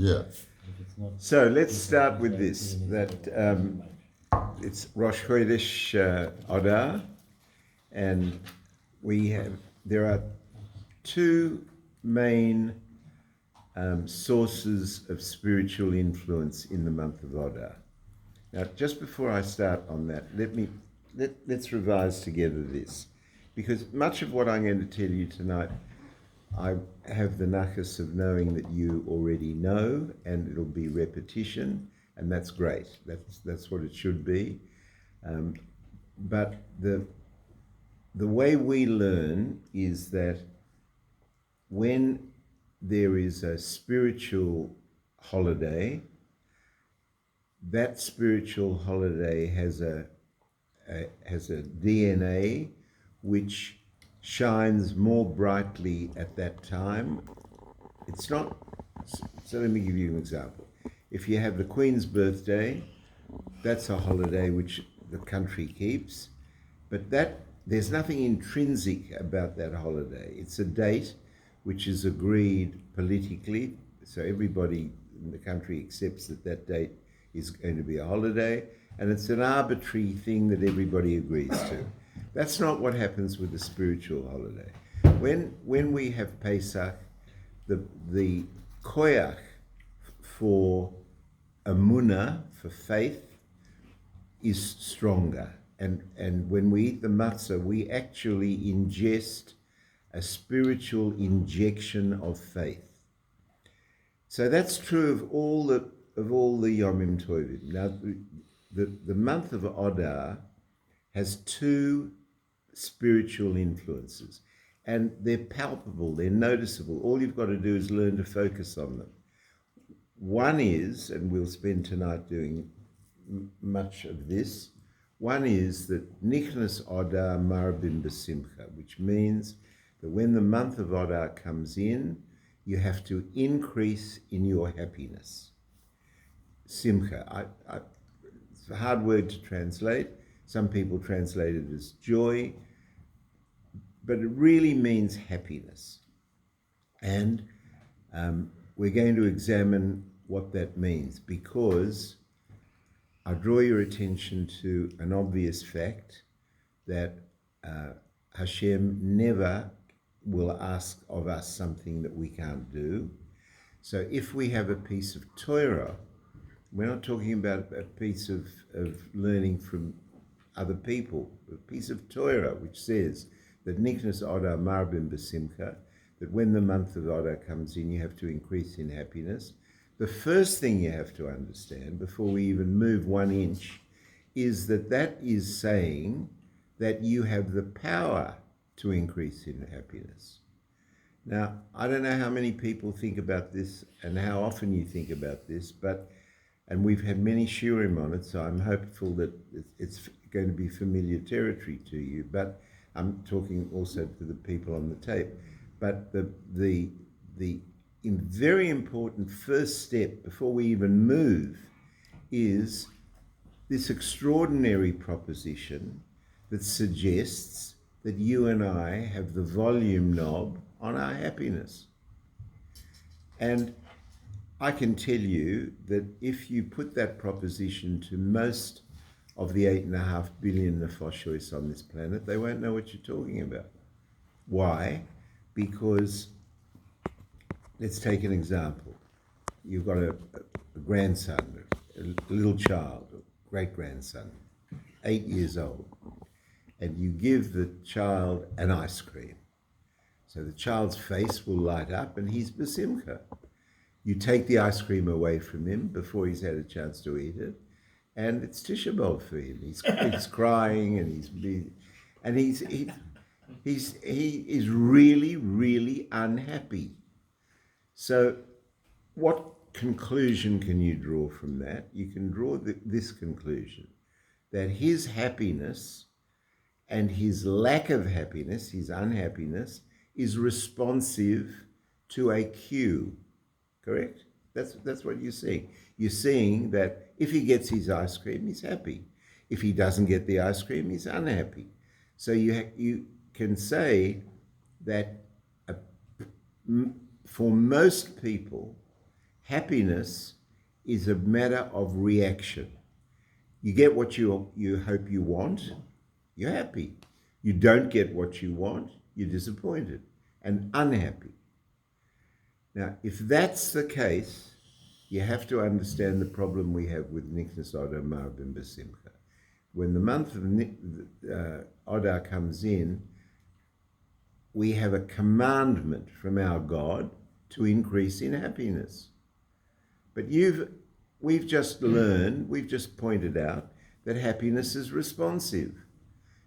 Yeah. So let's start with this, that it's Rosh Chodesh Adar, and there are two main sources of spiritual influence in the month of Adar. Now, just before I start on that, let's revise together this, because much of what I'm going to tell you tonight, I have the nachas of knowing that you already know, and it'll be repetition, and that's great. That's what it should be. But the way we learn is that when there is a spiritual holiday, that spiritual holiday has a DNA which shines more brightly at that time. It's not, so let me give you an example. If you have the Queen's birthday, that's a holiday which the country keeps, but there's nothing intrinsic about that holiday. It's a date which is agreed politically, so everybody in the country accepts that date is going to be a holiday, and it's an arbitrary thing that everybody agrees to. That's not what happens with the spiritual holiday. When we have Pesach, the koyach for emunah, for faith, is stronger. And when we eat the matzah, we actually ingest a spiritual injection of faith. So that's true of all the Yomim Tovim. Now, the month of Adar has two spiritual influences, and they're palpable, they're noticeable. All you've got to do is learn to focus on them. One is, and we'll spend tonight doing much of this, one is that Nichnas Adar Marbim B'Simcha, which means that when the month of Adar comes in, you have to increase in your happiness. Simcha. It's a hard word to translate. Some people translate it as joy, but it really means happiness. And we're going to examine what that means, because I draw your attention to an obvious fact that Hashem never will ask of us something that we can't do. So if we have a piece of Torah, we're not talking about a piece of learning from other people, a piece of Torah which says that Nichnas Adar Marbim B'Simcha, that when the month of Adar comes in, you have to increase in happiness. The first thing you have to understand before we even move 1 inch is that is saying that you have the power to increase in happiness. Now, I don't know how many people think about this and how often you think about this, and we've had many shiurim on it, so I'm hopeful that it's going to be familiar territory to you, but I'm talking also to the people on the tape. But the very important first step before we even move is this extraordinary proposition that suggests that you and I have the volume knob on our happiness. And I can tell you that if you put that proposition to most of the 8.5 billion nefashos on this planet, they won't know what you're talking about. Why? Because, let's take an example. You've got a grandson, a little child, a great-grandson, 8 years old, and you give the child an ice cream. So the child's face will light up and he's besimcha. You take the ice cream away from him before he's had a chance to eat it, and it's Tisha B'Av for him. He's crying and he is really, really unhappy. So what conclusion can you draw from that? You can draw this conclusion, that his happiness and his lack of happiness, his unhappiness, is responsive to a cue. Correct? That's what you're seeing. You're seeing that if he gets his ice cream, he's happy. If he doesn't get the ice cream, he's unhappy. So you can say that for most people, happiness is a matter of reaction. You get what you hope you want, you're happy. You don't get what you want, you're disappointed and unhappy. Now, if that's the case, you have to understand the problem we have with Niknas Adar Marbim Besimcha. When the month of Adar comes in, we have a commandment from our God to increase in happiness. But we've just pointed out that happiness is responsive.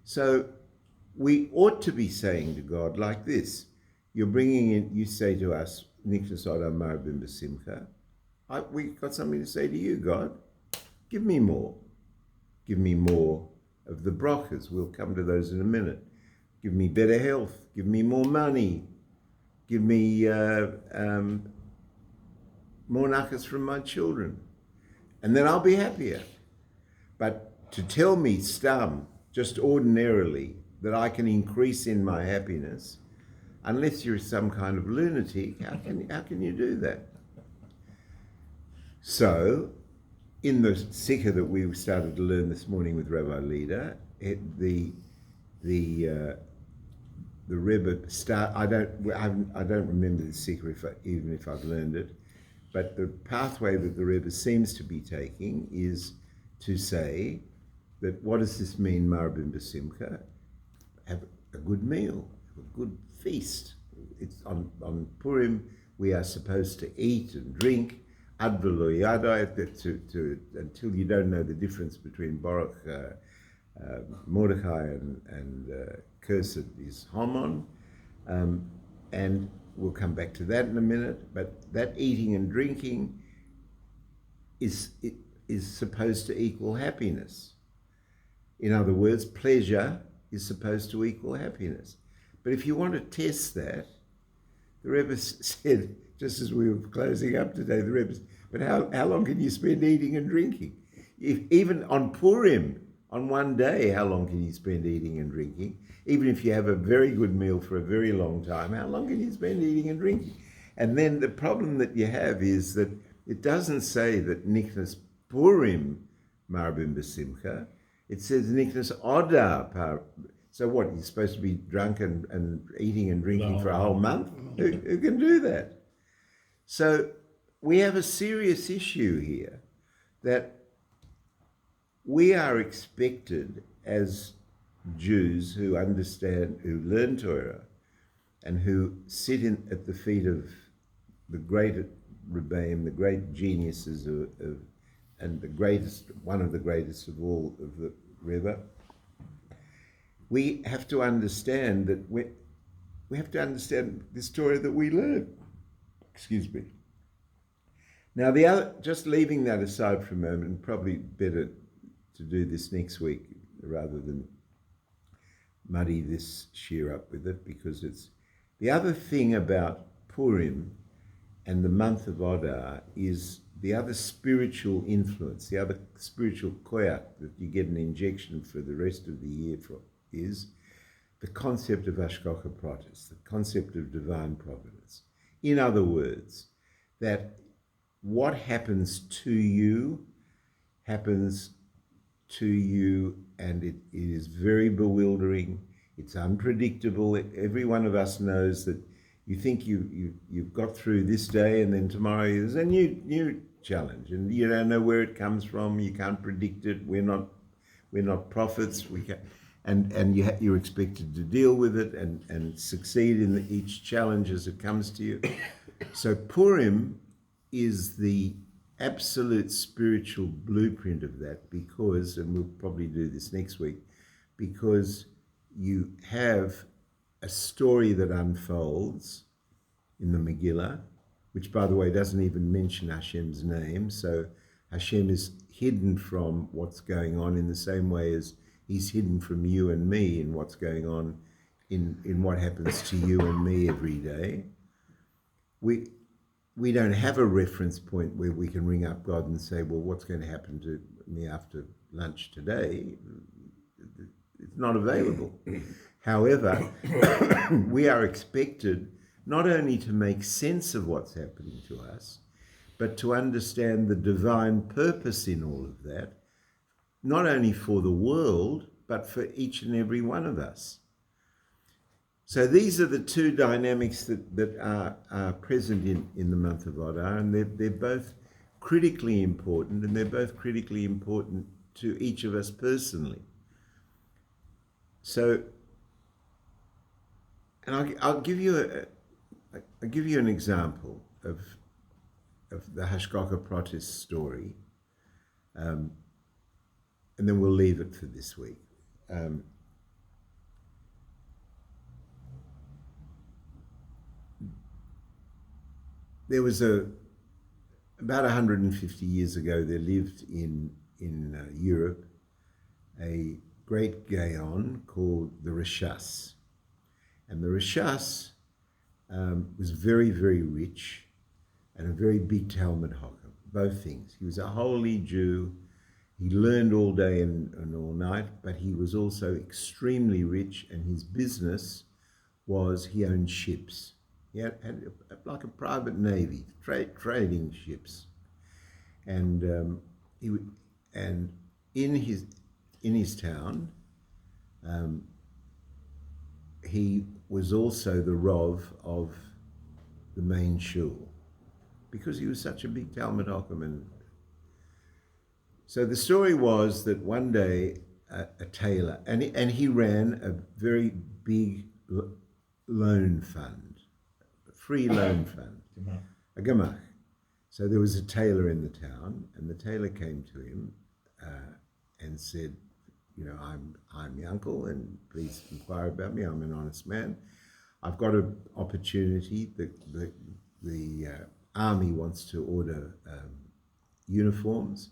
So we ought to be saying to God like this. You say to us, Niknas Adar Marbim Besimcha, we've got something to say to you, God. Give me more. Give me more of the brachas. We'll come to those in a minute. Give me better health. Give me more money. Give me more nachas from my children. And then I'll be happier. But to tell me, stam, just ordinarily, that I can increase in my happiness, unless you're some kind of lunatic, how can you do that? So, in the Sikha that we started to learn this morning with Rabbi Leda, the Rebbe I don't remember the Sikha even if I've learned it, but the pathway that the Rebbe seems to be taking is to say that what does this mean, Marbim Besimcha? Have a good meal, a good feast. It's on Purim we are supposed to eat and drink ad v'lo yada, until you don't know the difference between Baruch Mordechai and cursed is Haman, and we'll come back to that in a minute. But that eating and drinking is supposed to equal happiness. In other words, pleasure is supposed to equal happiness. But if you want to test that, the Rebbe said, just as we were closing up today, the Rebbe said, but how long can you spend eating and drinking? Even on Purim, on one day, how long can you spend eating and drinking? Even if you have a very good meal for a very long time, how long can you spend eating and drinking? And then the problem that you have is that it doesn't say that Niknas Purim Marbim Besimcha. It says Niknas Adar. So what, you're supposed to be drunk and eating and drinking for a whole month? Who can do that? So we have a serious issue here that we are expected as Jews who understand, who learn Torah, and who sit at the feet of the great Rebbeim, the great geniuses and the greatest, one of the greatest of all of the Rebbe. We have to understand that we have to understand this Torah that we learn. Excuse me. Now, just leaving that aside for a moment, and probably better to do this next week rather than muddy this shear up with it, because it's the other thing about Purim and the month of Adar is the other spiritual influence, the other spiritual koyach that you get an injection for the rest of the year for, is the concept of Hashgacha Pratis, the concept of divine providence. In other words, that what happens to you happens to you, and it is very bewildering. It's unpredictable. Every one of us knows that you think you've got through this day, and then tomorrow there's a new challenge, and you don't know where it comes from. You can't predict it. We're not prophets. We can, and you're expected to deal with it and succeed in each challenge as it comes to you. So Purim is the absolute spiritual blueprint of that, because, and we'll probably do this next week, because you have a story that unfolds in the Megillah, which, by the way, doesn't even mention Hashem's name. So Hashem is hidden from what's going on in the same way as he's hidden from you and me in what's going on in what happens to you and me every day. We don't have a reference point where we can ring up God and say, well, what's going to happen to me after lunch today? It's not available. However, we are expected not only to make sense of what's happening to us, but to understand the divine purpose in all of that, not only for the world, but for each and every one of us. So these are the two dynamics that are present in the month of Adar, and they're both critically important, and they're both critically important to each of us personally. So, and I'll give you an example of the Hashgacha Protest story, and then we'll leave it for this week. There was about 150 years ago, there lived in Europe a great Gaon called the Rishas. And the Rishas was very, very rich and a very big Talmud Chacham, both things. He was a holy Jew. He learned all day and all night, but he was also extremely rich, and his business was he owned ships. He had like a private navy, trading ships, and in his town, he was also the Rov of the main shul, because he was such a big Talmud Chacham. And so the story was that one day a tailor, and he ran a very big loan fund, a free loan fund, a gemach. So there was a tailor in the town, and the tailor came to him and said, I'm your uncle, and please inquire about me. I'm an honest man. I've got an opportunity. The army wants to order uniforms,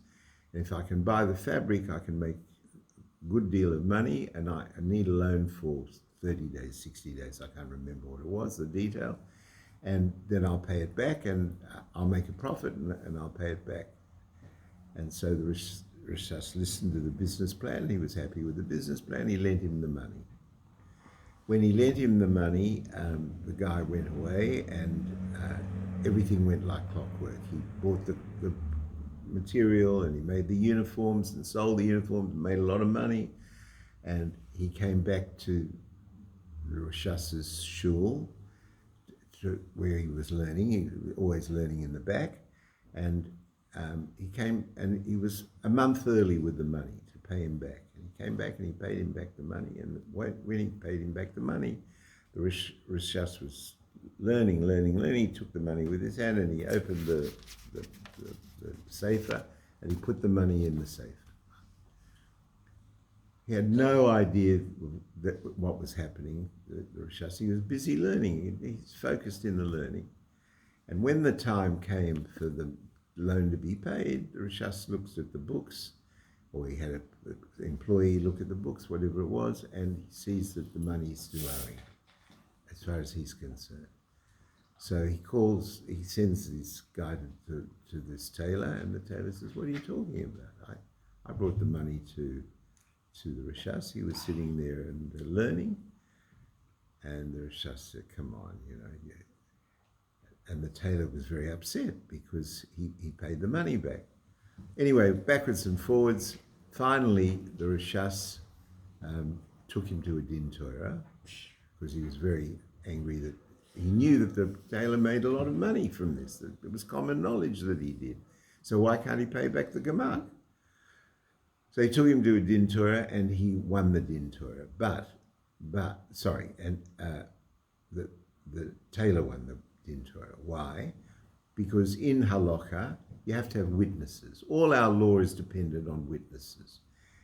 and if I can buy the fabric, I can make a good deal of money, and I need a loan for 30 days, 60 days. I can't remember what it was, the detail. And then I'll pay it back, and I'll make a profit, and I'll pay it back. And so the Rishas listened to the business plan. He was happy with the business plan. He lent him the money. When he lent him the money, the guy went away, and everything went like clockwork. He bought the material, and he made the uniforms and sold the uniforms and made a lot of money. And he came back to the Rishas's shul, where he was learning. He was always learning in the back. And he came, and he was a month early with the money to pay him back. And he came back and he paid him back the money. And when he paid him back the money, the Rishas was learning. He took the money with his hand, and he opened the sefer, and he put the money in the sefer. He had no idea what was happening. The Rishas, he was busy learning. He's focused in the learning. And when the time came for the loan to be paid, the Rishas looks at the books, or he had an employee look at the books, whatever it was, and he sees that the money is still owing, as far as he's concerned. So he sends this guy to this tailor, and the tailor says, "What are you talking about? I brought the money to the Rishas. He was sitting there and learning." And the Rishas said, "Come on, yeah." And the tailor was very upset because he paid the money back. Anyway, backwards and forwards, finally the Rishas took him to a din Torah, because he was very angry that he knew that the tailor made a lot of money from this. That it was common knowledge that he did. So why can't he pay back the gemach? So he took him to a din Torah, and he won the din Torah. The tailor won the din Torah. Why? Because in halacha, you have to have witnesses. All our law is dependent on witnesses.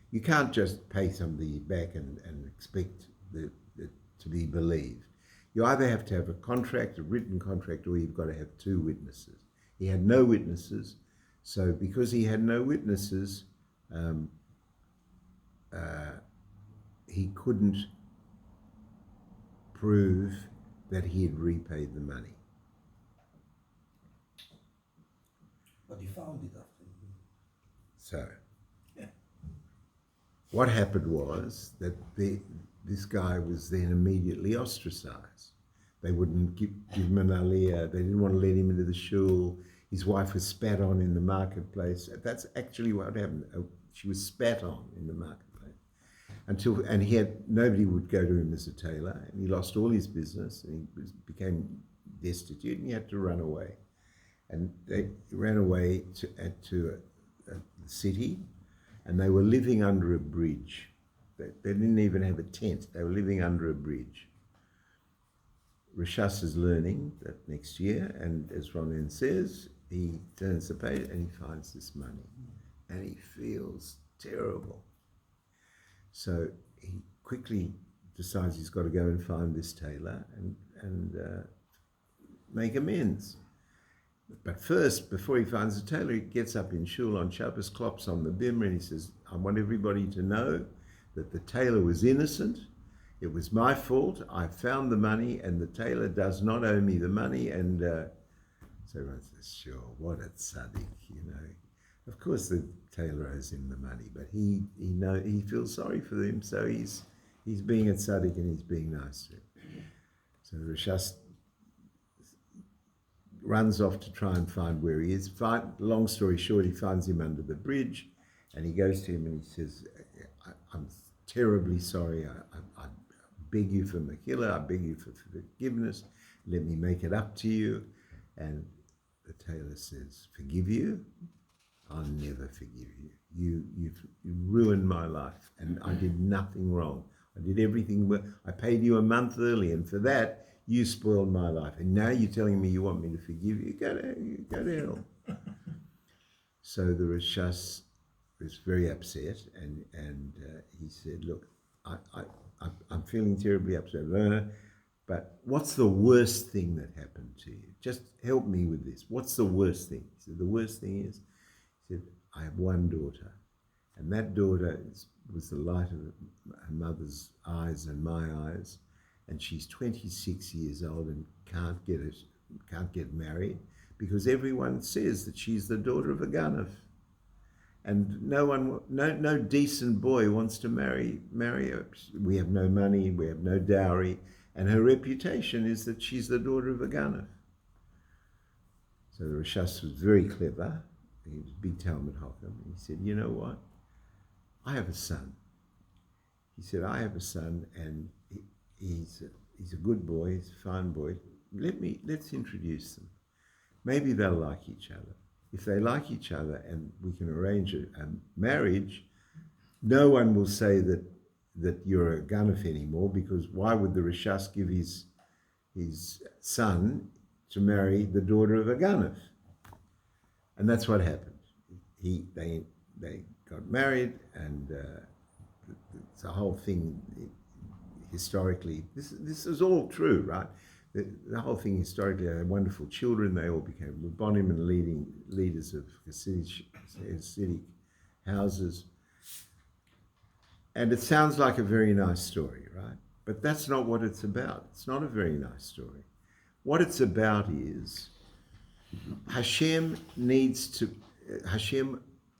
You can't just pay somebody back and expect to be believed. You either have to have a contract, a written contract, or you've got to have two witnesses. He had no witnesses, so because he had no witnesses, he couldn't prove that he had repaid the money. But he found it after. So, what happened was that this guy was then immediately ostracized. They wouldn't give him an aliyah. They didn't want to let him into the shul. His wife was spat on in the marketplace. That's actually what happened. She was spat on in the marketplace and nobody would go to him as a tailor, and he lost all his business, and became destitute, and he had to run away. And they ran away to a city, and they were living under a bridge. They didn't even have a tent. They were living under a bridge. Rishas is learning that next year, and as Ronen says, he turns the page and he finds this money, and he feels terrible. So he quickly decides he's got to go and find this tailor and make amends. But first, before he finds the tailor, he gets up in shul on Shabbos, klops on the bimmer, and he says, I want everybody to know that the tailor was innocent. It was my fault. I found the money, and the tailor does not owe me the money. And so everyone says, sure, what a tzaddik, you know. Of course, the tailor owes him the money, but he feels sorry for him, so he's being a tzaddik and he's being nice to him. So Rishas runs off to try and find where he is. Long story short, he finds him under the bridge, and he goes to him and he says, I'm terribly sorry. I beg you for Mechila. I beg you for forgiveness. Let me make it up to you. And the tailor says, forgive you? I'll never forgive you. You've ruined my life, and I did nothing wrong. I did everything well. I paid you a month early, and for that, you spoiled my life. And now you're telling me you want me to forgive you? Go to hell. So the Rishas was very upset, and he said, look, I'm feeling terribly upset, but what's the worst thing that happened to you? Just help me with this. What's the worst thing? He said, the worst thing is, he said, I have one daughter, and that daughter was the light of her mother's eyes and my eyes, and she's 26 years old and can't get married because everyone says that she's the daughter of a ganef. And no decent boy wants to marry her. We have no money, we have no dowry, and her reputation is that she's the daughter of a ganef. So the Rishas was very clever. He was a big Talmud Chacham. He said, you know what? I have a son. He said, I have a son, and he's a good boy, he's a fine boy. Let's introduce them. Maybe they'll like each other. If they like each other and we can arrange a marriage, no one will say that you're a ganef anymore, because why would the Rishas give his son to marry the daughter of a ganef? And that's what happened. They got married, and the whole thing historically, this is all true, right? The whole thing historically, they had wonderful children. They all became Rabbonim and leaders of Hasidic houses. And it sounds like a very nice story, right? But that's not what it's about. It's not a very nice story. What it's about is Hashem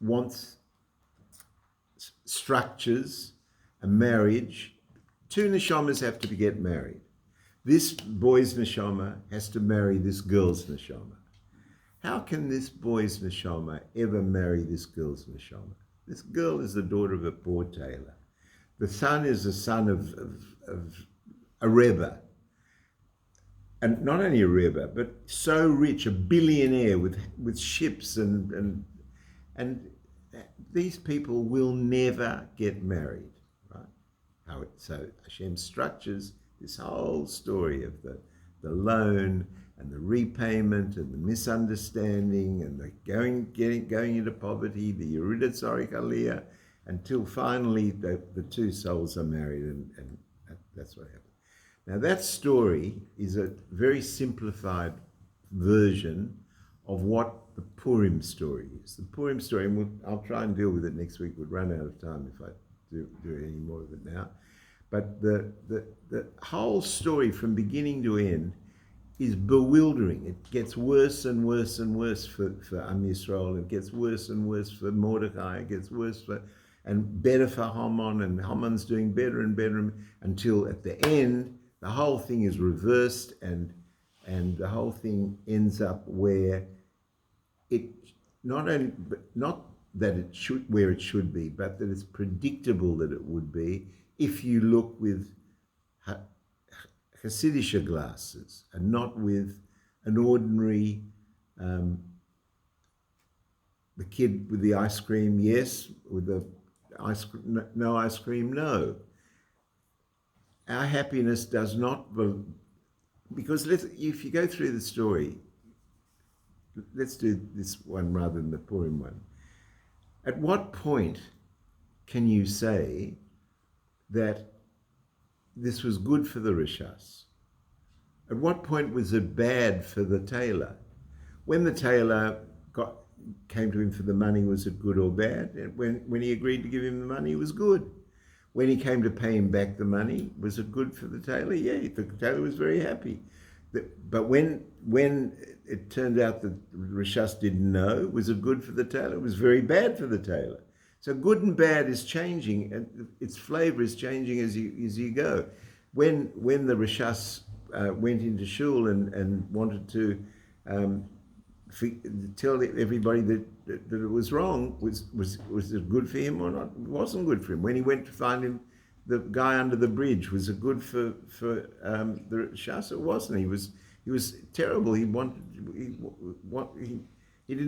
wants structures, a marriage. Two neshamas have to get married. This boy's neshama has to marry this girl's neshama. How can this boy's neshama ever marry this girl's neshama? This girl is the daughter of a poor tailor. The son is the son of a rebbe. And not only a rebbe, but so rich, a billionaire with ships and these people will never get married, right? So Hashem structures this whole story of the loan and the repayment and the misunderstanding and the going into poverty, the Yeridat Tzarich Aliyah, until finally the two souls are married, and that's what happened. Now that story is a very simplified version of what the Purim story is. The Purim story, and I'll try and deal with it next week. We'll run out of time if I do any more of it now. But the whole story from beginning to end is bewildering. It gets worse and worse and worse for Am Yisrael. It gets worse and worse for Mordechai. It gets worse and better for Haman, and Haman's doing better and better until at the end, the whole thing is reversed, and the whole thing ends up where it not only, but not that it should where it should be, but that it's predictable that it would be if you look with Hasidic glasses and not with an ordinary the kid with the ice cream, yes, with the ice cream, no ice cream, no. Our happiness does not, because if you go through the story, let's do this one rather than the Purim one. At what point can you say that this was good for the Rishas? At what point was it bad for the tailor? When the tailor came to him for the money, was it good or bad? And when he agreed to give him the money, it was good. When he came to pay him back the money, was it good for the tailor? Yeah, the tailor was very happy. But when it turned out that Rishas didn't know, was it good for the tailor? It was very bad for the tailor. So good and bad is changing, and its flavor is changing as you go. When the Rishas went into shul and wanted to tell everybody that it was wrong, was it good for him or not? It wasn't good for him. When he went to find him, the guy under the bridge, was it good for the Shas? It wasn't. He was terrible. He didn't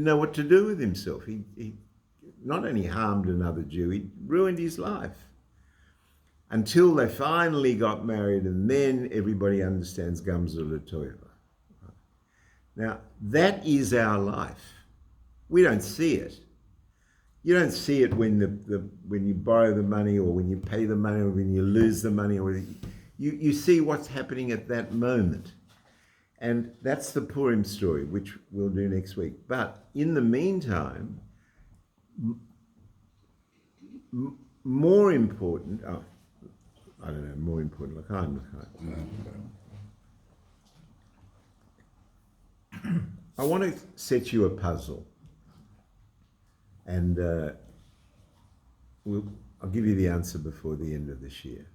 know what to do with himself. He not only harmed another Jew, he ruined his life. Until they finally got married, and then everybody understands Gamzu L'Toiva. Now, that is our life. We don't see it. You don't see it when when you borrow the money, or when you pay the money, or when you lose the money, or you see what's happening at that moment. And that's the Purim story, which we'll do next week. But in the meantime, more important, I don't know, more important, I want to set you a puzzle, and I'll give you the answer before the end of this year.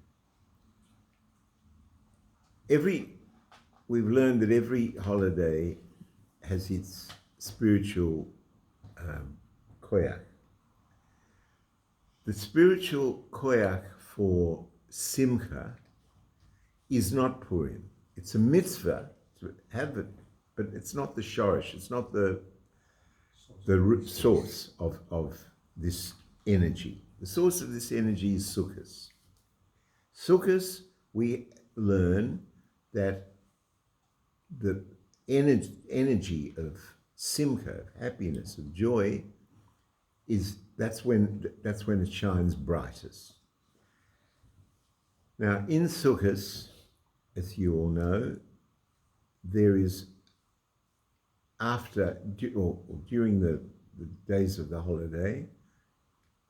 We've learned that every holiday has its spiritual koyach. The spiritual koyach for Simcha is not Purim. It's a mitzvah to have it, but it's not the shorish. It's not the source of this energy. The source of this energy is Sukkot. Sukkot, we learn that the energy of Simcha, of happiness, of joy, that's when it shines brightest. Now, in Sukkot, as you all know, there is during the days of the holiday,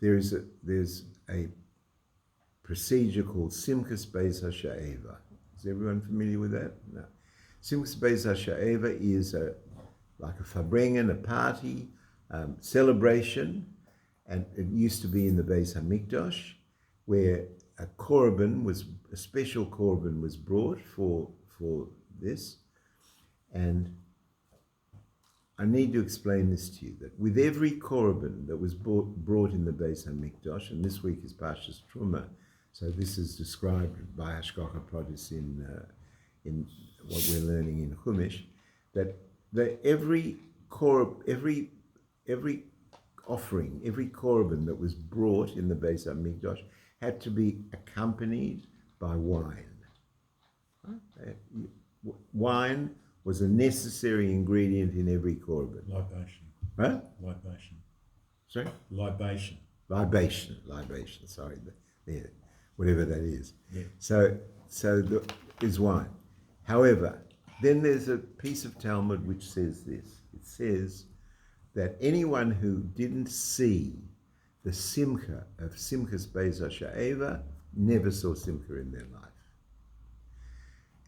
there's a procedure called Simchas Beis HaSha'eva. Is everyone familiar with that? No. Simchas Beis HaSha'eva is like a farbrengen, a party, celebration, and it used to be in the Beis HaMikdash, where a special korban was brought for this. And I need to explain this to you, that with every korban that was brought in the Beis HaMikdash, and this week is Parshat TERUMUH, so this is described by Hashgacha Pratis in what we're learning in Chumash, that every offering, every korban that was brought in the Beis HaMikdash had to be accompanied by wine. Wine was a necessary ingredient in every korban. Libation. Huh? Libation. Sorry? Libation. Libation. Sorry, there, whatever that is. Yeah. So is wine. However, then there's a piece of Talmud which says this. It says that anyone who didn't see the simcha of Simchas Beis HaSha'eva never saw simcha in their life.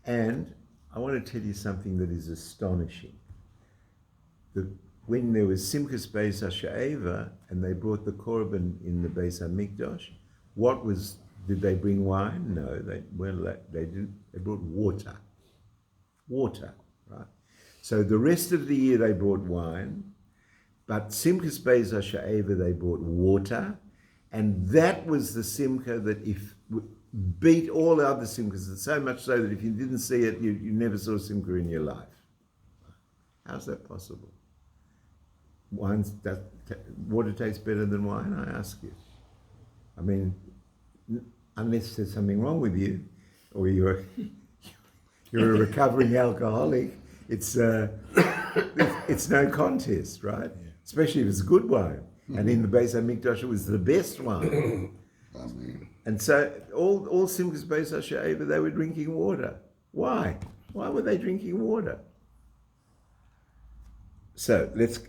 And I want to tell you something that is astonishing. When there was Simchas Beis HaSha'eva and they brought the korban in the Beis HaMikdash, did they bring wine? No, they didn't. They brought water. Water, right? So the rest of the year they brought wine, But Simchas Beis HaSha'eva, they brought water, and that was the simcha that beat all other simchas, so much so that if you didn't see it, you never saw simcha in your life. How's that possible? Water tastes better than wine, I ask you. I mean, unless there's something wrong with you, or you're a recovering alcoholic, it's no contest, right? Yeah. Especially if it's good wine. Mm-hmm. And in the Beis HaMikdash, it was the best wine. Amen. And so all Simchas Beis HaSha'eva, they were drinking water. Why? Why were they drinking water? So let's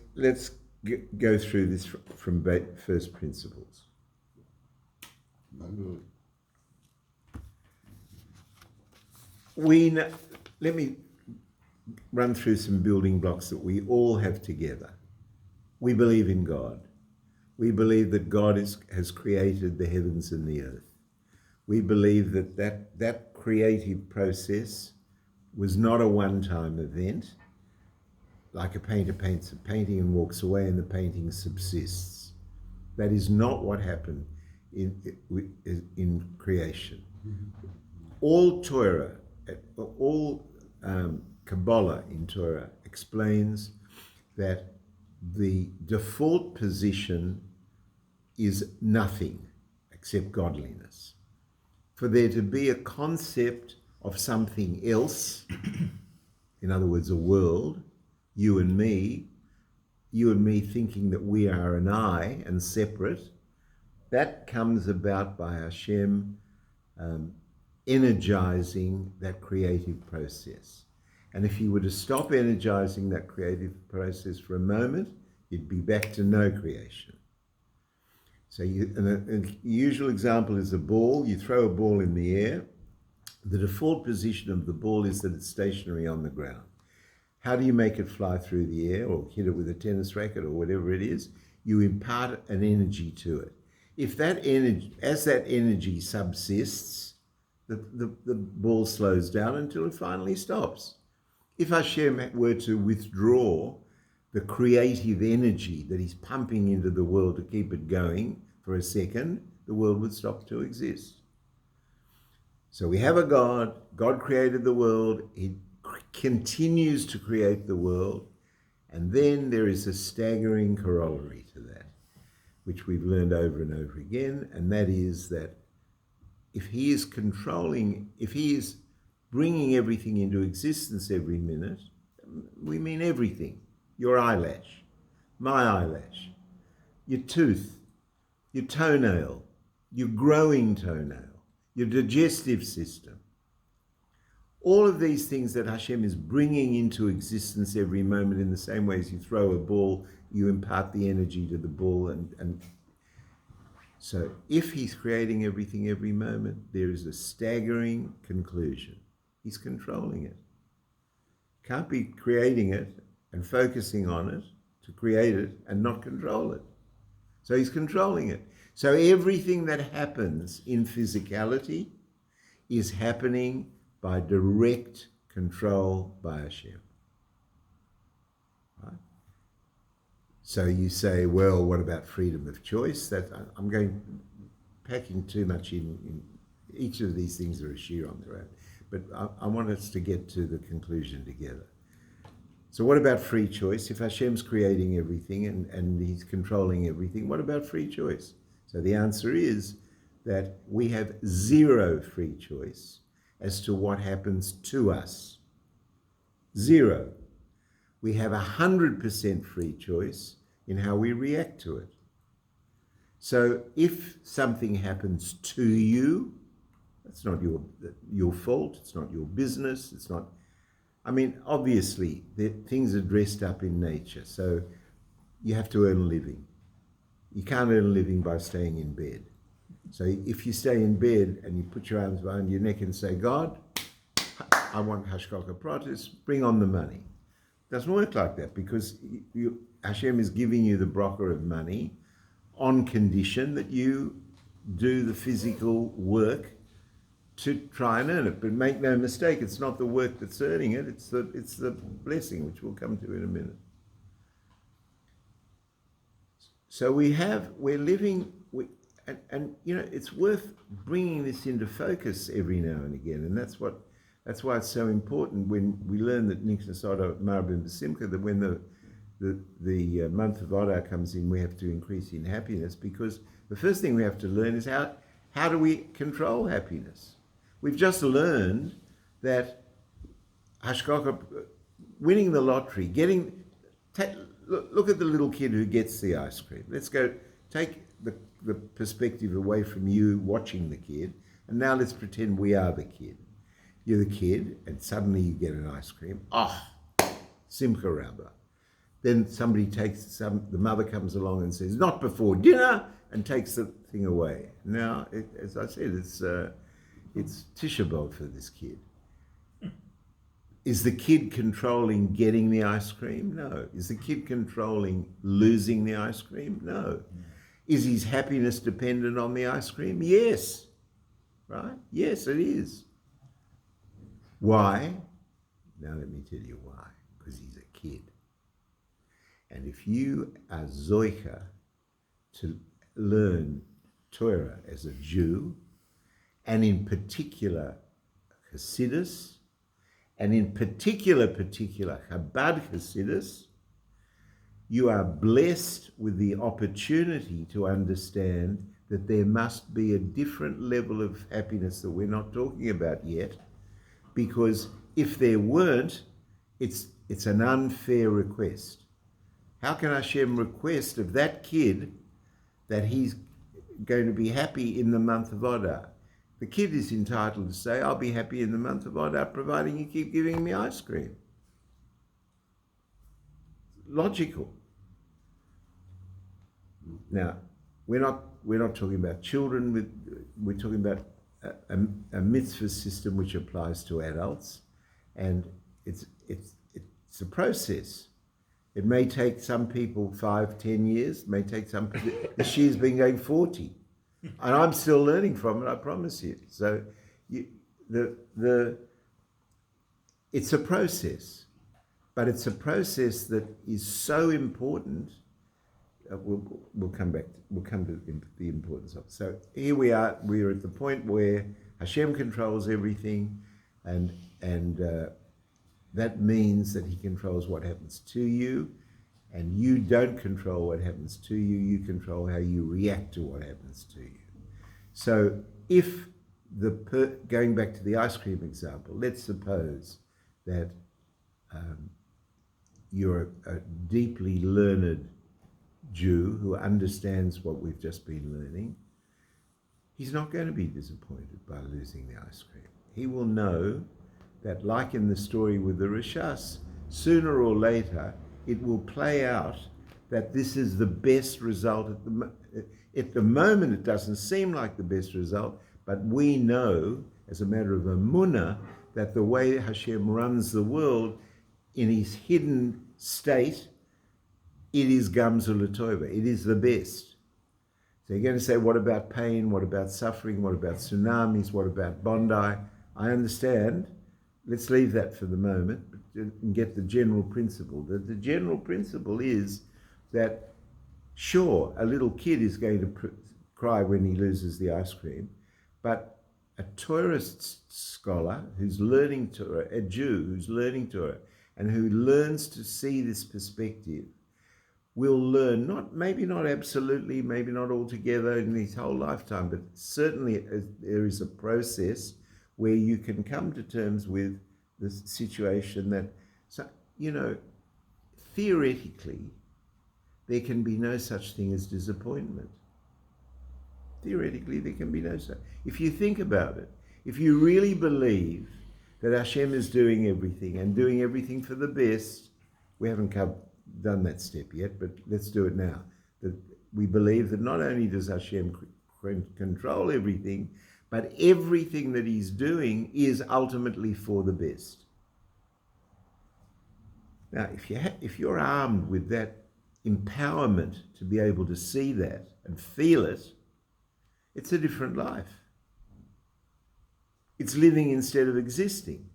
go through this from first principles. Let me run through some building blocks that we all have together. We believe in God. We believe that God has created the heavens and the earth. We believe that creative process was not a one-time event, like a painter paints a painting and walks away and the painting subsists. That is not what happened in creation. Mm-hmm. All Torah, all Kabbalah in Torah explains that the default position is nothing except godliness. For there to be a concept of something else, in other words, a world, you and me thinking that we are an I and separate, that comes about by Hashem energizing that creative process. And if you were to stop energizing that creative process for a moment, you'd be back to no creation. So a usual example is a ball. You throw a ball in the air. The default position of the ball is that it's stationary on the ground. How do you make it fly through the air or hit it with a tennis racket or whatever it is? You impart an energy to it. If that energy, as that energy subsists, the ball slows down until it finally stops. If Hashem were to withdraw the creative energy that he's pumping into the world to keep it going for a second, the world would stop to exist. So we have a God. God created the world. He continues to create the world. And then there is a staggering corollary to that, which we've learned over and over again, and that is that if he is bringing everything into existence every minute, we mean everything. Your eyelash, my eyelash, your tooth, your toenail, your growing toenail, your digestive system. All of these things that Hashem is bringing into existence every moment, in the same way as you throw a ball, you impart the energy to the ball. And so if he's creating everything every moment, there is a staggering conclusion. He's controlling it. Can't be creating it and focusing on it to create it and not control it. So he's controlling it. So everything that happens in physicality is happening by direct control by Hashem. Right? So you say, well, what about freedom of choice? I'm packing too much in. Each of these things are a sheer on their own. But I want us to get to the conclusion together. So what about free choice? If Hashem's creating everything and he's controlling everything, what about free choice? So the answer is that we have zero free choice as to what happens to us. Zero. We have 100% free choice in how we react to it. So if something happens to you, it's not your fault, it's not your business, it's not... I mean, obviously, things are dressed up in nature, so you have to earn a living. You can't earn a living by staying in bed. So if you stay in bed and you put your arms behind your neck and say, God, I want Hashgacha Pratis, bring on the money. It doesn't work like that, because Hashem is giving you the broker of money on condition that you do the physical work to try and earn it. But make no mistake, it's not the work that's earning it, it's the blessing, which we'll come to in a minute. So we're living, and it's worth bringing this into focus every now and again, and that's why it's so important when we learn that Nichnas Adar Marbim B'Simcha, that when the month of Adar comes in, we have to increase in happiness, because the first thing we have to learn is how do we control happiness. We've just learned that Hashgacha, winning the lottery, look at the little kid who gets the ice cream. Let's go take the perspective away from you watching the kid, and now let's pretend we are the kid. You're the kid, and suddenly you get an ice cream. Oh, Simcha Rabba. Then the mother comes along and says, "Not before dinner," and takes the thing away. Now, as I said, it's Tisha B'Av for this kid. Is the kid controlling getting the ice cream? No. Is the kid controlling losing the ice cream? No. Is his happiness dependent on the ice cream? Yes. Right? Yes, it is. Why? Now let me tell you why. Because he's a kid. And if you are zoicha to learn Torah as a Jew, and in particular Hasidus, and in particular Chabad Hasidus, you are blessed with the opportunity to understand that there must be a different level of happiness that we're not talking about yet, because if there weren't, it's an unfair request. How can Hashem request of that kid that he's going to be happy in the month of Adar? The kid is entitled to say, "I'll be happy in the month of Adar, providing you keep giving me ice cream." Logical. Now, we're not talking about children. We're talking about a mitzvah system which applies to adults, and it's a process. It may take some people 5-10 years. It may take some people. This year's been going 40. And I'm still learning from it, I promise you. So it's a process, but it's a process that is so important. We'll come to the importance of it. So here we are. We're at the point where Hashem controls everything, and that means that He controls what happens to you, and you don't control what happens to you. You control how you react to what happens to you. So if going back to the ice cream example, let's suppose that you're a deeply learned Jew who understands what we've just been learning. He's not going to be disappointed by losing the ice cream. He will know that, like in the story with the Rishas, sooner or later it will play out that this is the best result. At the moment it doesn't seem like the best result, but we know, as a matter of emunah, that the way Hashem runs the world in His hidden state, it is Gamzu L'Tova. It is the best. So you're going to say, what about pain? What about suffering? What about tsunamis? What about Bondi? I understand. Let's leave that for the moment and get the general principle. The general principle is that, sure, a little kid is going to cry when he loses the ice cream, but a Torah scholar who's learning Torah, a Jew who's learning Torah, and who learns to see this perspective, will learn, maybe not absolutely, maybe not altogether in his whole lifetime, but certainly there is a process where you can come to terms with the situation that, theoretically, there can be no such thing as disappointment. Theoretically, there can be no such. If you think about it, if you really believe that Hashem is doing everything and doing everything for the best, we haven't done that step yet, but let's do it now. That we believe that not only does Hashem control everything, but everything that He's doing is ultimately for the best. Now, if you're armed with that empowerment to be able to see that and feel it, it's a different life. It's living instead of existing.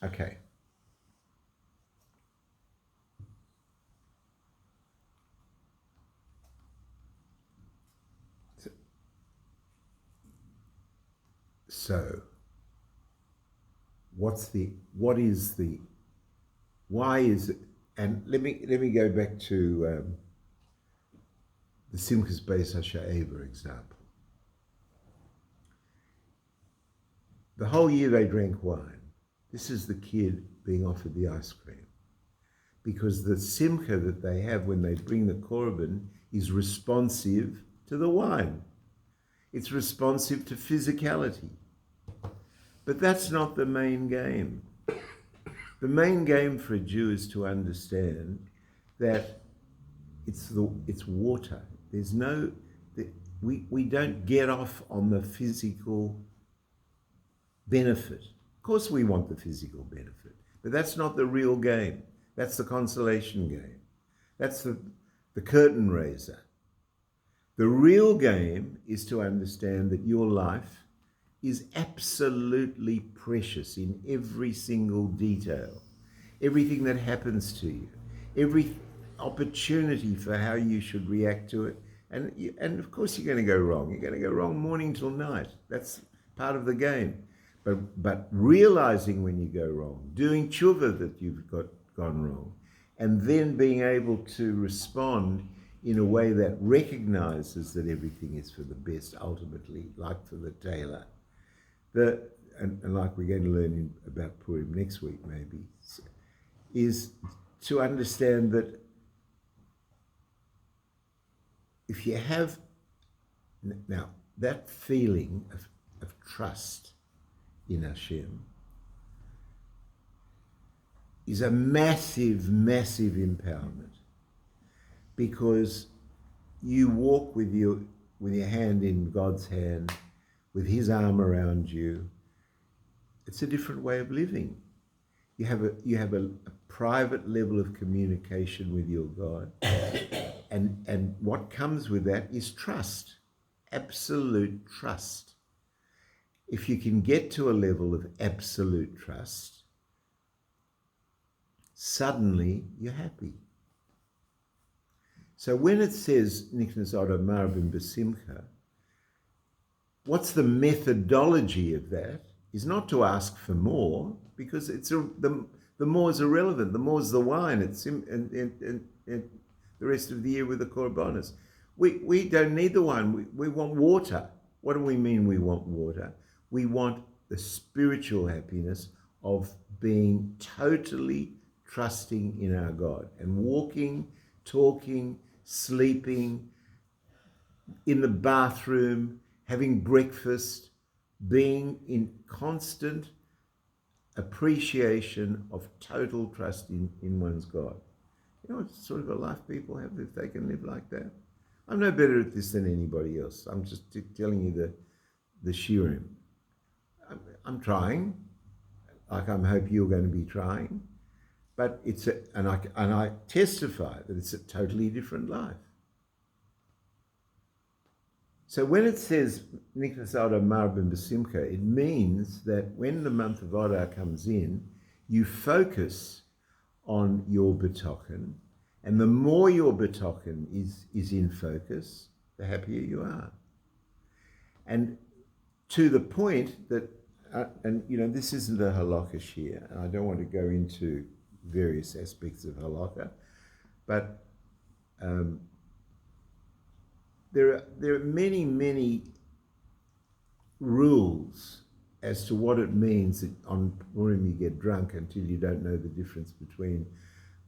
Okay. So, what is the, why is it, and let me go back to the Simchas Beis HaSha'eva example. The whole year they drank wine. This is the kid being offered the ice cream. Because the simcha that they have when they bring the korban is responsive to the wine. It's responsive to physicality. But that's not the main game. The main game for a Jew is to understand that it's water. There's no, we don't get off on the physical benefit. Of course we want the physical benefit, but that's not the real game. That's the consolation game. That's the curtain raiser. The real game is to understand that your life is absolutely precious in every single detail. Everything that happens to you, every opportunity for how you should react to it. And of course you're going to go wrong. You're going to go wrong morning till night. That's part of the game. But realizing when you go wrong, doing tshuva that you've gone wrong, and then being able to respond in a way that recognizes that everything is for the best ultimately, like for the tailor. And like we're going to learn about Purim next week maybe, is to understand that if you have, now that feeling of trust in Hashem is a massive, massive empowerment, because you walk with your hand in God's hand, with his arm around you. It's a different way of living. You have a private level of communication with your God, and what comes with that is trust, absolute trust. If you can get to a level of absolute trust, suddenly you're happy. So when it says Niknas Odom Marabim B'Simcha, what's the methodology of that is not to ask for more, because the more is irrelevant. The more is the wine. It's and the rest of the year with the korbanos. We don't need the wine. We want water. What do we mean we want water? We want the spiritual happiness of being totally trusting in our God and walking, talking, sleeping, in the bathroom, having breakfast, being in constant appreciation of total trust in one's God. You know what sort of a life people have if they can live like that? I'm no better at this than anybody else. I'm just telling you the shiurim. I'm trying, like I hope you're going to be trying, but and I testify that it's a totally different life. So when it says Niknas Odom Marabim B'Simcha, it means that when the month of Adar comes in, you focus on your betoken, and the more your betoken is in focus, the happier you are. And to the point that, and you know, this isn't a halakha shir, and I don't want to go into various aspects of halakha, but there are many rules as to what it means that on Purim you get drunk until you don't know the difference between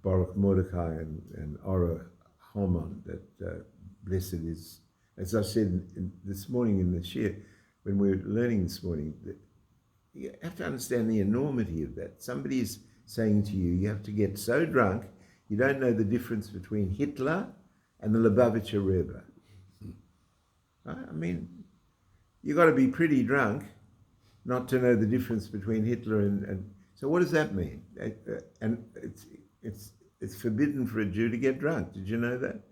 Baruch Mordechai and Ora Haman, that blessed is, as I said this morning in the shir, when we were learning this morning, that you have to understand the enormity of that. Somebody is saying to you, you have to get so drunk, you don't know the difference between Hitler and the Lubavitcher Rebbe. Right? I mean, you've got to be pretty drunk not to know the difference between Hitler and so what does that mean? And it's forbidden for a Jew to get drunk. Did you know that?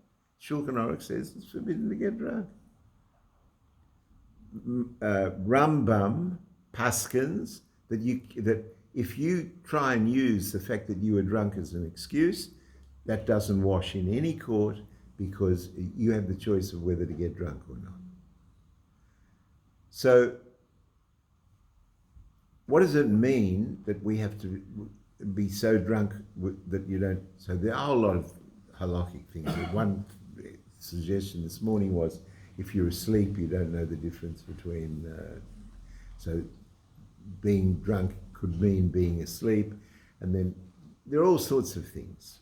Shulchan Aruch says it's forbidden to get drunk. Rambam paskins that if you try and use the fact that you were drunk as an excuse, that doesn't wash in any court, because you have the choice of whether to get drunk or not. So what does it mean that we have to be so drunk that you don't? So there are a lot of halakhic things. One suggestion this morning was if you're asleep, you don't know the difference between. So being drunk could mean being asleep, and then there are all sorts of things.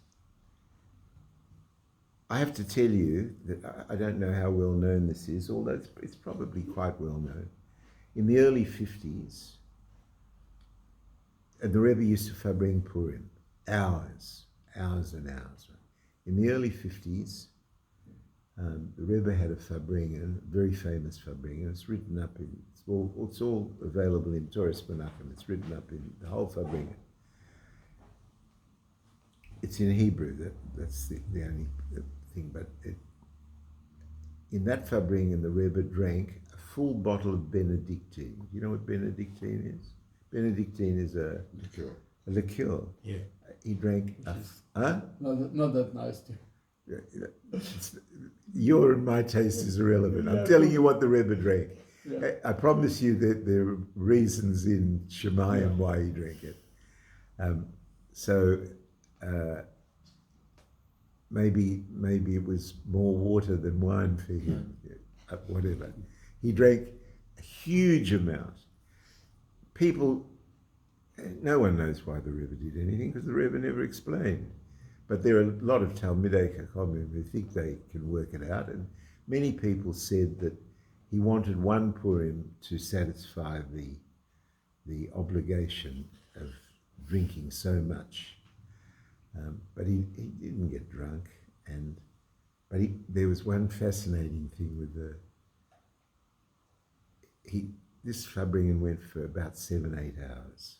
I have to tell you that I don't know how well known this is, although it's probably quite well known. In the early 50s, the Rebbe used to fabring Purim, hours and hours. In the early 50s, the Rebbe had a fabringen, a very famous fabringen. It's written up in, it's all available in Torah Menachem. It's written up in the whole fabringen. It's in Hebrew, that's the only thing, but in that fabringen, the Rebbe drank a full bottle of Benedictine. Do you know what Benedictine is? Benedictine is a liqueur. Yeah. He drank Not that nice too. Your and my taste is irrelevant. I'm telling you what the Rebbe drank. Yeah. I promise you that there are reasons in Shemayim why he drank it. Maybe it was more water than wine for him. Whatever. He drank a huge amount. People, no one knows why the Rebbe did anything because the Rebbe never explained. But there are a lot of Talmidei Chachamim who think they can work it out, and many people said that he wanted one Purim to satisfy the obligation of drinking so much, but he didn't get drunk. There was one fascinating thing with this fabringen went for about 7-8 hours,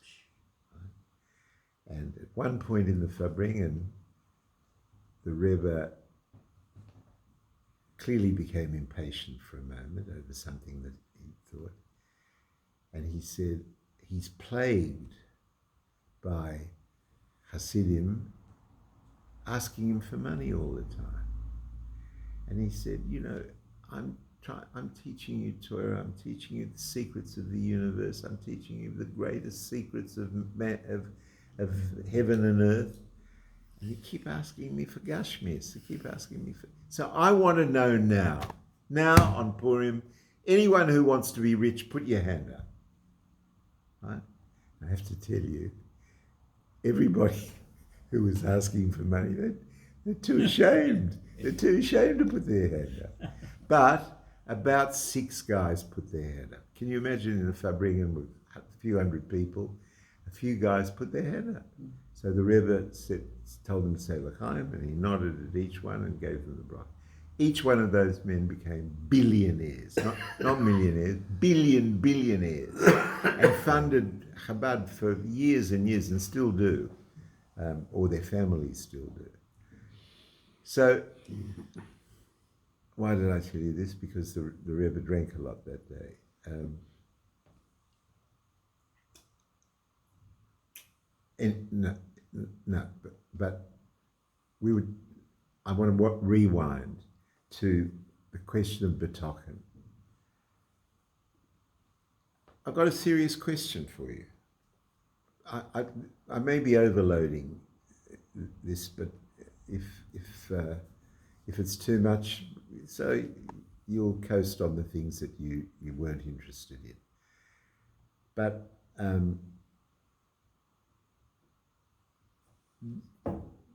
right? And at one point in the fabringen, the Rebbe clearly became impatient for a moment over something that he thought. And he said he's plagued by Hasidim asking him for money all the time. And he said, I'm teaching you Torah, I'm teaching you the secrets of the universe, I'm teaching you the greatest secrets of heaven and earth. And you keep asking me for Gashmis. You keep asking me for... So I want to know now on Purim, anyone who wants to be rich, put your hand up. Right? I have to tell you, everybody who was asking for money, they're too ashamed. They're too ashamed to put their hand up. But about 6 guys put their hand up. Can you imagine in a fabringen with a few hundred people, a few guys put their hand up? So the Rebbe told them to say L'chaim, and he nodded at each one and gave them the bracha. Each one of those men became billionaires, not millionaires, billionaires, and funded Chabad for years and years, and still do, or their families still do. So, why did I tell you this? Because the Rebbe drank a lot that day. But I want to rewind to the question of Betochen. I've got a serious question for you. I may be overloading this, but if it's too much, so you'll coast on the things that you weren't interested in. But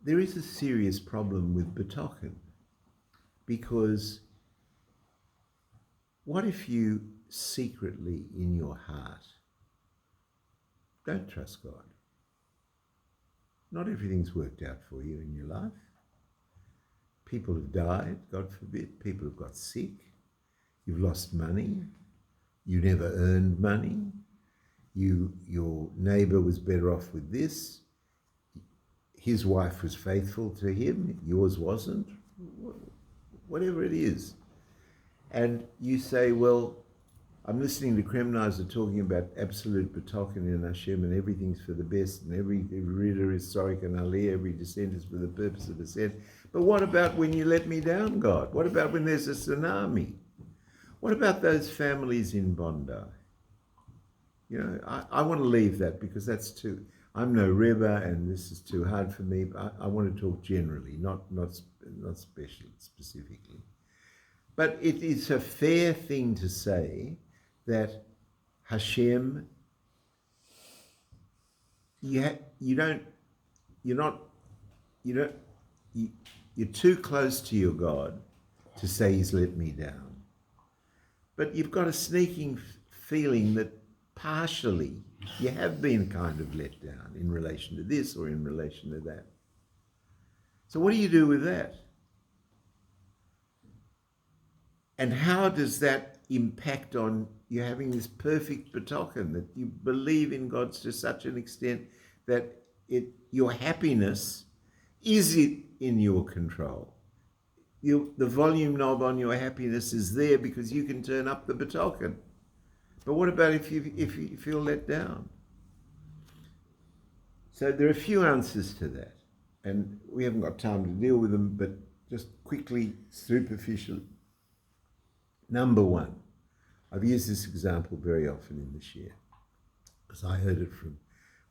there is a serious problem with Betochen, because what if you secretly in your heart don't trust God? Not everything's worked out for you in your life. People have died, God forbid. People have got sick. You've lost money. You never earned money. Your neighbor was better off with this. His wife was faithful to him. Yours wasn't. Whatever it is. And you say, well, I'm listening to Kremnizer talking about absolute betochen in Hashem, and everything's for the best, and every reader is sorry and ali, every descent is for the purpose of ascent. But what about when you let me down, God? What about when there's a tsunami? What about those families in Bondi? I want to leave that because that's too. I'm no Rebbe, and this is too hard for me. But I want to talk generally, not specifically. But it is a fair thing to say that Hashem, you don't, you're not, you don't, you're too close to your God to say He's let me down. But you've got a sneaking feeling that partially you have been kind of let down in relation to this or in relation to that. So what do you do with that? And how does that impact on you having this perfect betoken that you believe in God to such an extent that your happiness is it in your control? The volume knob on your happiness is there because you can turn up the betoken. But what about if you feel let down? So there are a few answers to that, and we haven't got time to deal with them, but just quickly, superficially. Number one, I've used this example very often in this year, because I heard it from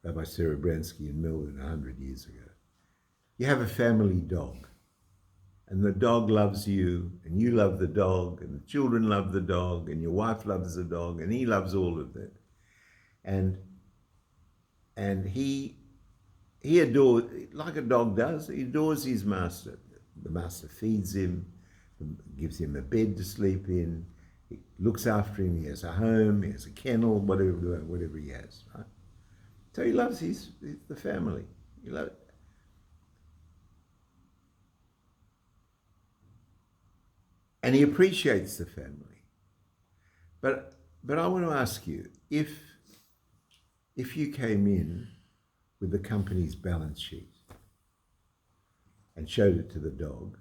Rabbi Sarah Bransky in Melbourne 100 years ago. You have a family dog, and the dog loves you, and you love the dog, and the children love the dog, and your wife loves the dog, and he loves all of them. And he adores, like a dog does, he adores his master. The master feeds him, gives him a bed to sleep in, he looks after him, he has a home, he has a kennel, whatever he has, right? So he loves the family. He loves it. And he appreciates the family. But I want to ask you, if you came in with the company's balance sheet and showed it to the dog,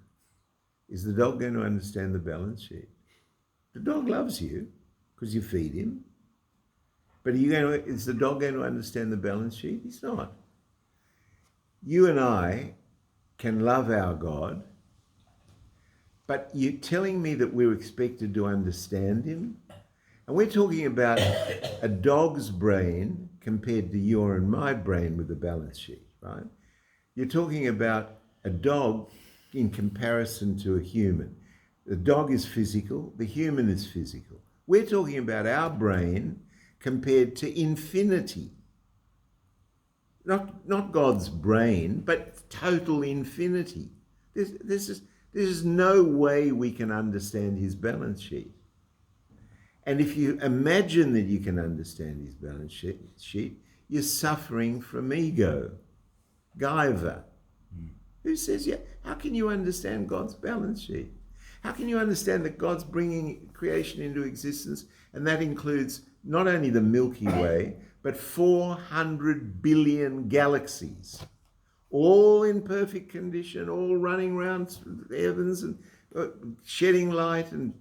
is the dog going to understand the balance sheet? The dog loves you because you feed him. But is the dog going to understand the balance sheet? He's not. You and I can love our God, but you're telling me that we're expected to understand him? And we're talking about a dog's brain compared to your and my brain with the balance sheet, right? You're talking about a dog in comparison to a human. The dog is physical, the human is physical. We're talking about our brain compared to infinity. Not God's brain, but total infinity. There's no way we can understand his balance sheet. And if you imagine that you can understand his balance sheet, you're suffering from ego, Gaiva. Who says, yeah, how can you understand God's balance sheet? How can you understand that God's bringing creation into existence, and that includes not only the Milky Way, but 400 billion galaxies, all in perfect condition, all running around the heavens and shedding light, and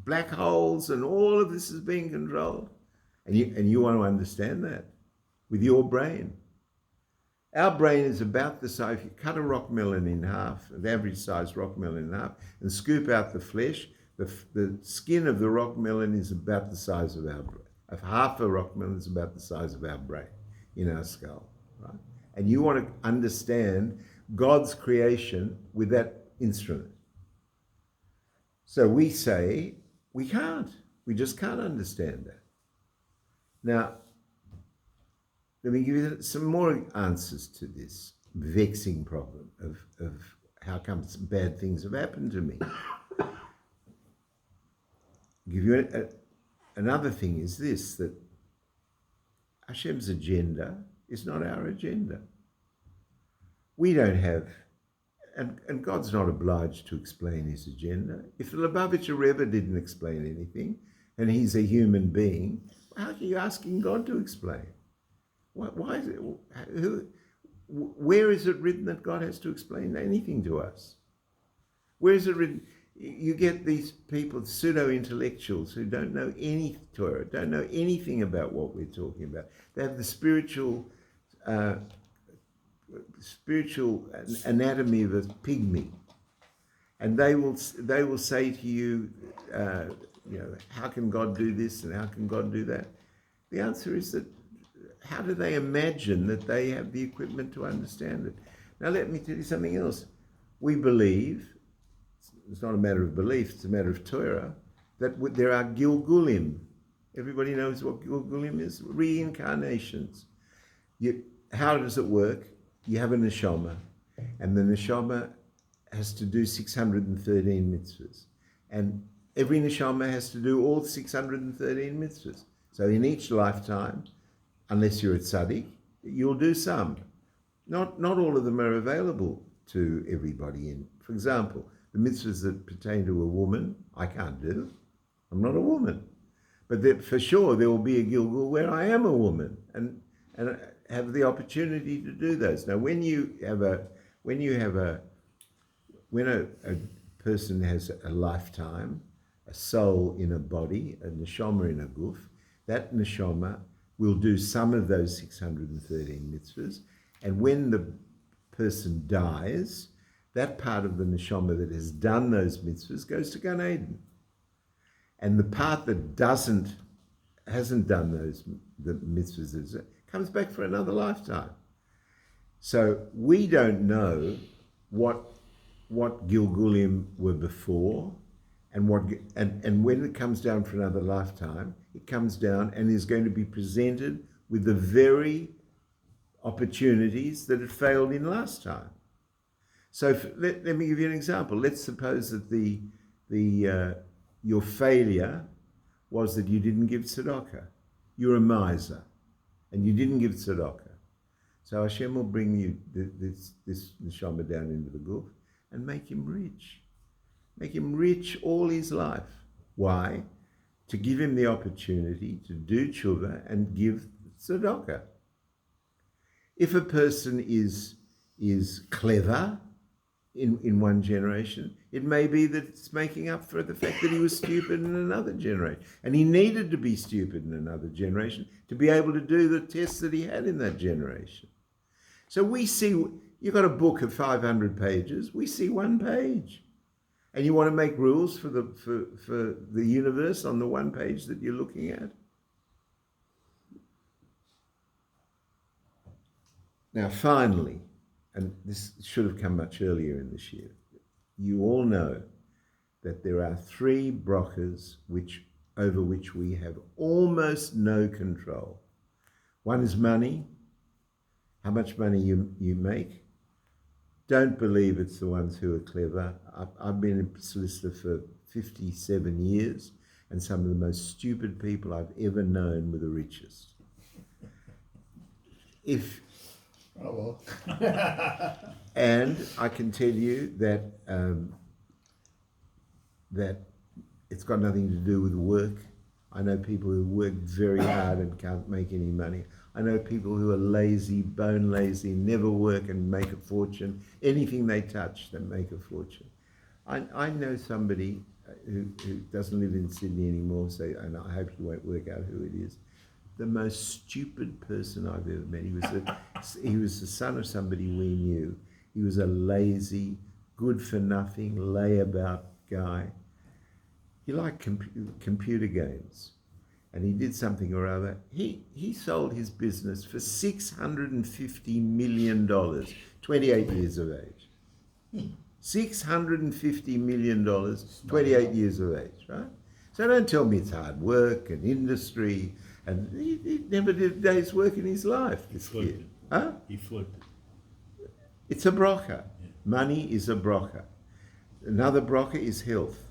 black holes, and all of this is being controlled. And you want to understand that with your brain. Our brain is about the size, if you cut a rock melon in half, an average size rock melon in half, and scoop out the flesh, the skin of the rock melon is about the size of our brain. Of half a rock melon is about the size of our brain in our skull, right? And you want to understand God's creation with that instrument. So we say, we can't. We just can't understand that. Now, let me give you some more answers to this vexing problem of how come bad things have happened to me. Give you another thing is this, that Hashem's agenda is not our agenda. We don't have, and God's not obliged to explain his agenda. If the Lubavitcher Rebbe didn't explain anything, and he's a human being, how are you asking God to explain? Why is it? Where is it written that God has to explain anything to us? Where is it written? You get these people, pseudo-intellectuals, who don't know any Torah, don't know anything about what we're talking about. They have the spiritual anatomy of a pygmy, and they will say to you, how can God do this and how can God do that? The answer is that how do they imagine that they have the equipment to understand it? Now, let me tell you something else. We believe, it's not a matter of belief, it's a matter of Torah, that there are Gilgulim. Everybody knows what Gilgulim is? Reincarnations. How does it work? You have a neshama, and the neshama has to do 613 mitzvahs. And every neshama has to do all 613 mitzvahs. So in each lifetime, unless you're a tzaddik, you'll do some. Not all of them are available to everybody. For example, the mitzvahs that pertain to a woman, I can't do. I'm not a woman. But for sure, there will be a Gilgul where I am a woman and have the opportunity to do those. Now, when a person has a lifetime, a soul in a body, a neshama in a guf, that neshama will do some of those 613 mitzvahs. And when the person dies, that part of the neshama that has done those mitzvahs goes to Gan Eden. And the part that hasn't done the mitzvahs comes back for another lifetime. So we don't know what Gilgulim were before, and when it comes down for another lifetime, it comes down and is going to be presented with the very opportunities that it failed in last time. So let me give you an example. Let's suppose that your failure was that you didn't give tzedakah. You're a miser, and you didn't give tzedakah. So Hashem will bring you this neshama down into the guf and make him rich. Make him rich all his life. Why? To give him the opportunity to do tshuva and give tzedakah. If a person is clever in one generation, it may be that it's making up for the fact that he was stupid in another generation. And he needed to be stupid in another generation to be able to do the tests that he had in that generation. So we see, you've got a book of 500 pages, we see one page. And you want to make rules for the universe on the one page that you're looking at? Now, finally, and this should have come much earlier in this year, you all know that there are three brachas over which we have almost no control. One is money, how much money you make. Don't believe it's the ones who are clever. I've been a solicitor for 57 years, and some of the most stupid people I've ever known were the richest. And I can tell you that that it's got nothing to do with work. I know people who work very hard and can't make any money. I know people who are lazy, bone lazy, never work and make a fortune. Anything they touch, they make a fortune. I know somebody who doesn't live in Sydney anymore, and I hope you won't work out who it is. The most stupid person I've ever met. He was the son of somebody we knew. He was a lazy, good-for-nothing, layabout guy. He liked computer games. And he did something or other. He sold his business for $650 million, 28 years of age. $650 million, 28 years of age, right? So don't tell me it's hard work and industry, and he never did a day's work in his life, this kid. Huh? He flipped. It's a bracha. Yeah. Money is a bracha. Another bracha is health.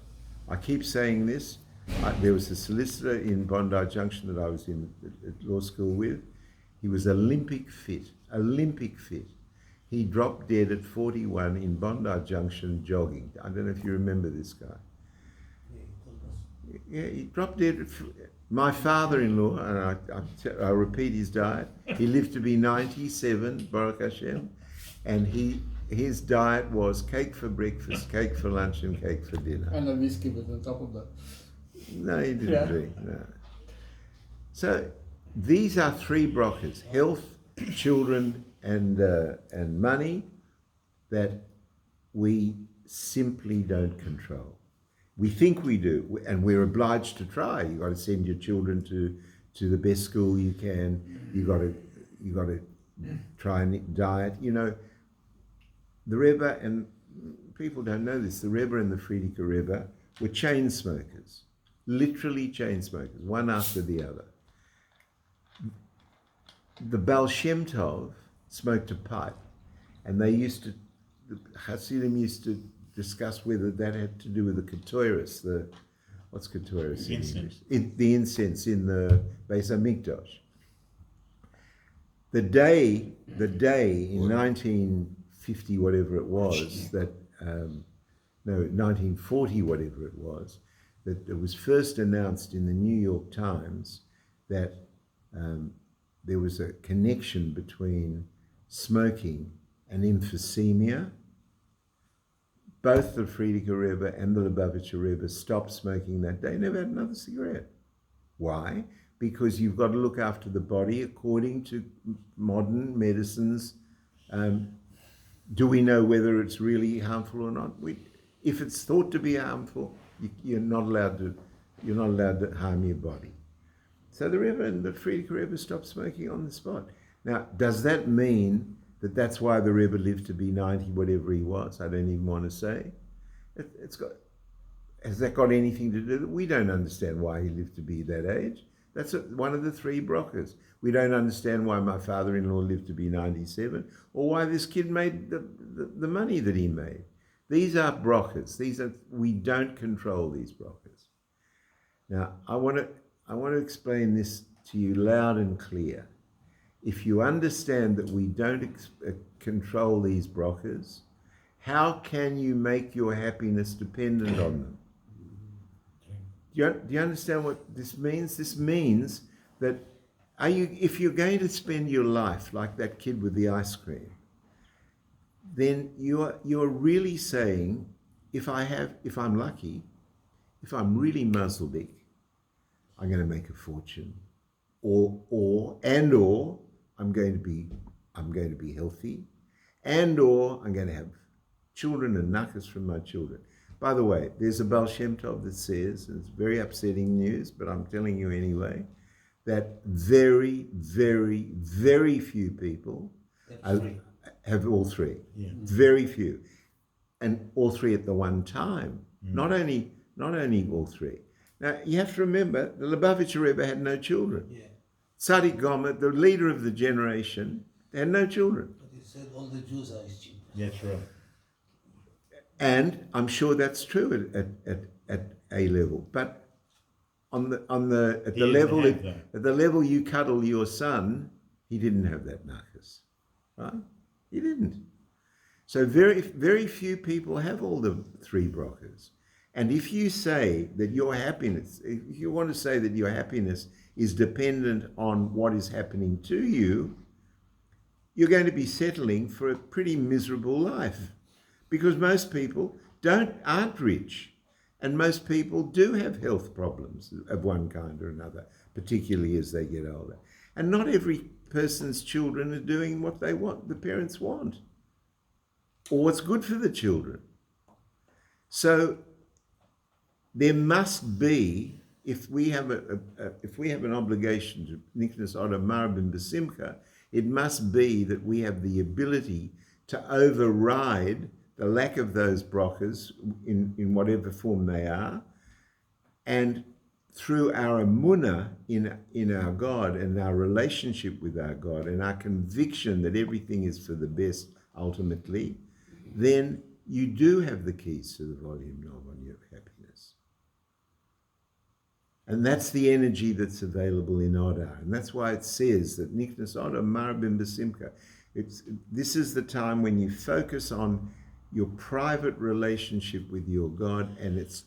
I keep saying this. There was a solicitor in Bondi Junction that I was in at law school with. He was Olympic fit. He dropped dead at 41 in Bondi Junction jogging. I don't know if you remember this guy. Yeah, he dropped dead. My father-in-law, and I repeat his diet, he lived to be 97, Baruch Hashem, and his diet was cake for breakfast, cake for lunch, and cake for dinner. And a whiskey was on top of that. No, he didn't drink, no. So these are three brachas: health, children, and money, that we simply don't control. We think we do, and we're obliged to try. You've got to send your children to the best school you can. You got to try and diet. You know, the Rebbe, and people don't know this, the Rebbe and the Frierdiker Rebbe were chain smokers, literally chain smokers, one after the other. The Baal Shem Tov smoked a pipe, and the Hasidim used to discuss whether that had to do with the ketoris, what's ketoris in English? The incense in the Beis Hamikdash. The day in 1950, whatever it was, 1940, whatever it was, that it was first announced in the New York Times that there was a connection between smoking and emphysema. Both the Frierdiker Rebbe and the Lubavitcher Rebbe stopped smoking that day, never had another cigarette. Why? Because you've got to look after the body according to modern medicines. Do we know whether it's really harmful or not? If it's thought to be harmful, you're not allowed to harm your body. So the Rebbe and the Frierdiker Rebbe stopped smoking on the spot. Now, does that mean that that's why the Rebbe lived to be 90, whatever he was? I don't even want to say. Has that got anything to do with it? We don't understand why he lived to be that age. That's one of the three brachas. We don't understand why my father-in-law lived to be 97, or why this kid made the money that he made. These are brachas. We don't control these brachas. Now, I want to explain this to you loud and clear. If you understand that we don't control these brachas, how can you make your happiness dependent on them? Do you understand what this means? This means that if you're going to spend your life like that kid with the ice cream, then you're really saying, if I'm lucky, if I'm really mazeldik, I'm going to make a fortune, or I'm going to be healthy, or I'm going to have children and nakas from my children. By the way, there's a Baal Shem Tov that says, and it's very upsetting news, but I'm telling you anyway, that very, very, very few people have all three. Yeah. Very few. And all three at the one time. Not only all three. Now, you have to remember, the Lubavitcher Rebbe had no children. Yeah. Tzaddik Gomer, the leader of the generation, they had no children. But he said all the Jews are his children. That's right. And I'm sure that's true at a level. But at the level you cuddle your son, he didn't have that nakas. Right? He didn't. So very, very few people have all the three brachas. And if you say that your happiness, if you want to say that your happiness is dependent on what is happening to you, you're going to be settling for a pretty miserable life. Because most people aren't rich, and most people do have health problems of one kind or another, particularly as they get older. And not every person's children are doing what the parents want, or what's good for the children. So there must be, if we have an obligation to Niknas Odom Marabim B'Simcha, it must be that we have the ability to override the lack of those brachas in whatever form they are, and through our emunah in our God and our relationship with our God and our conviction that everything is for the best ultimately, then you do have the keys to the volume knob on your happiness. And that's the energy that's available in Odar. And that's why it says that Niknas Odom Marabim B'Simcha. This is the time when you focus on your private relationship with your God, and it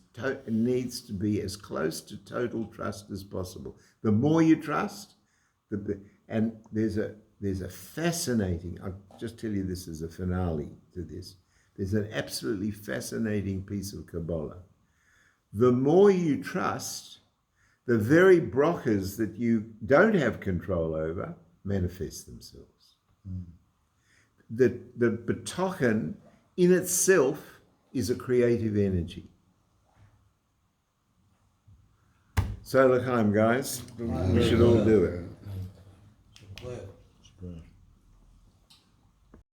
needs to be as close to total trust as possible. The more you trust, and there's a fascinating, I'll just tell you this as a finale to this, there's an absolutely fascinating piece of Kabbalah. The more you trust, the very brachas that you don't have control over manifest themselves. The betochen in itself is a creative energy. So l'chaim, guys. We should all do it.